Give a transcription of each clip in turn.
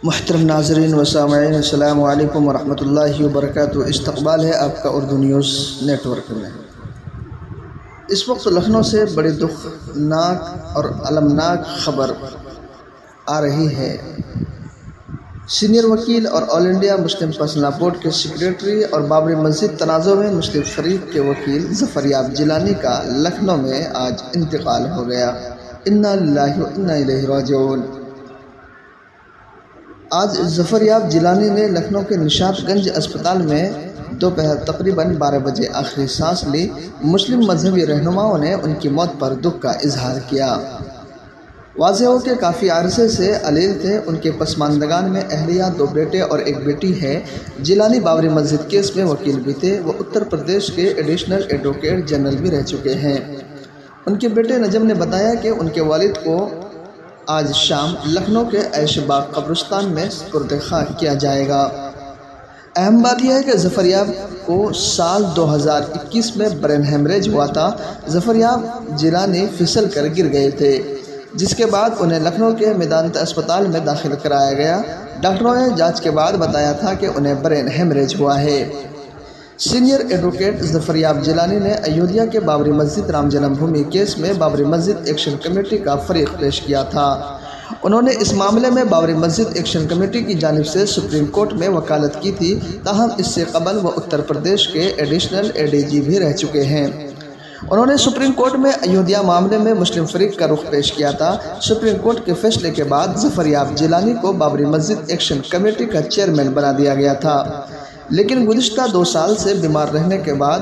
محترم ناظرین و سامعین، السلام علیکم ورحمۃ اللہ وبرکاتہ۔ استقبال ہے آپ کا اردو نیوز نیٹ ورک میں۔ اس وقت لکھنؤ سے بڑی دکھناک اور المناک خبر آ رہی ہے۔ سینئر وکیل اور آل انڈیا مسلم پرسنل لا بورڈ کے سیکریٹری اور بابری مسجد تنازع میں مسلم فریق کے وکیل ظفریاب جیلانی کا لکھنؤ میں آج انتقال ہو گیا۔ انا للہ و انا الیہ راجعون۔ آج ظفریاب جیلانی نے لکھنؤ کے نشاط گنج اسپتال میں دوپہر تقریباً 12 بجے آخری سانس لی۔ مسلم مذہبی رہنماؤں نے ان کی موت پر دکھ کا اظہار کیا۔ واضح ہو کہ کافی عرصے سے علیل تھے۔ ان کے پسماندگان میں اہلیہ، 2 بیٹے اور 1 بیٹی ہے۔ جیلانی بابری مسجد کیس میں وکیل بھی تھے۔ وہ اتر پردیش کے ایڈیشنل ایڈوکیٹ جنرل بھی رہ چکے ہیں۔ ان کے بیٹے نجم نے بتایا کہ ان کے والد کو آج شام لکھنؤ کے عیش باغ قبرستان میں سپرد خاک کیا جائے گا۔ اہم بات یہ ہے کہ ظفریاب کو سال 2021 میں برین ہیمریج ہوا تھا۔ ظفریاب جیلانی پھسل کر گر گئے تھے، جس کے بعد انہیں لکھنؤ کے میدانتا اسپتال میں داخل کرایا گیا۔ ڈاکٹروں نے جانچ کے بعد بتایا تھا کہ انہیں برین ہیمریج ہوا ہے۔ سینئر ایڈوکیٹ ظفریاب جیلانی نے ایودھیا کے بابری مسجد رام جنم بھومی کیس میں بابری مسجد ایکشن کمیٹی کا فریق پیش کیا تھا۔ انہوں نے اس معاملے میں بابری مسجد ایکشن کمیٹی کی جانب سے سپریم کورٹ میں وکالت کی تھی، تاہم اس سے قبل وہ اتر پردیش کے ایڈیشنل ADG بھی رہ چکے ہیں۔ انہوں نے سپریم کورٹ میں ایودھیا معاملے میں مسلم فریق کا رخ پیش کیا تھا۔ سپریم کورٹ کے فیصلے کے بعد ظفریاب جیلانی کو بابری مسجد ایکشن کمیٹی کا چیئرمین بنا دیا گیا تھا، لیکن گزشتہ 2 سال سے بیمار رہنے کے بعد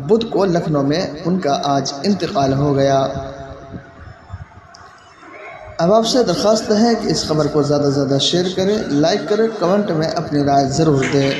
بدھ کو لکھنؤ میں ان کا آج انتقال ہو گیا۔ اب آپ سے درخواست ہے کہ اس خبر کو زیادہ سے زیادہ شیئر کریں، لائک کریں، کمنٹ میں اپنی رائے ضرور دیں۔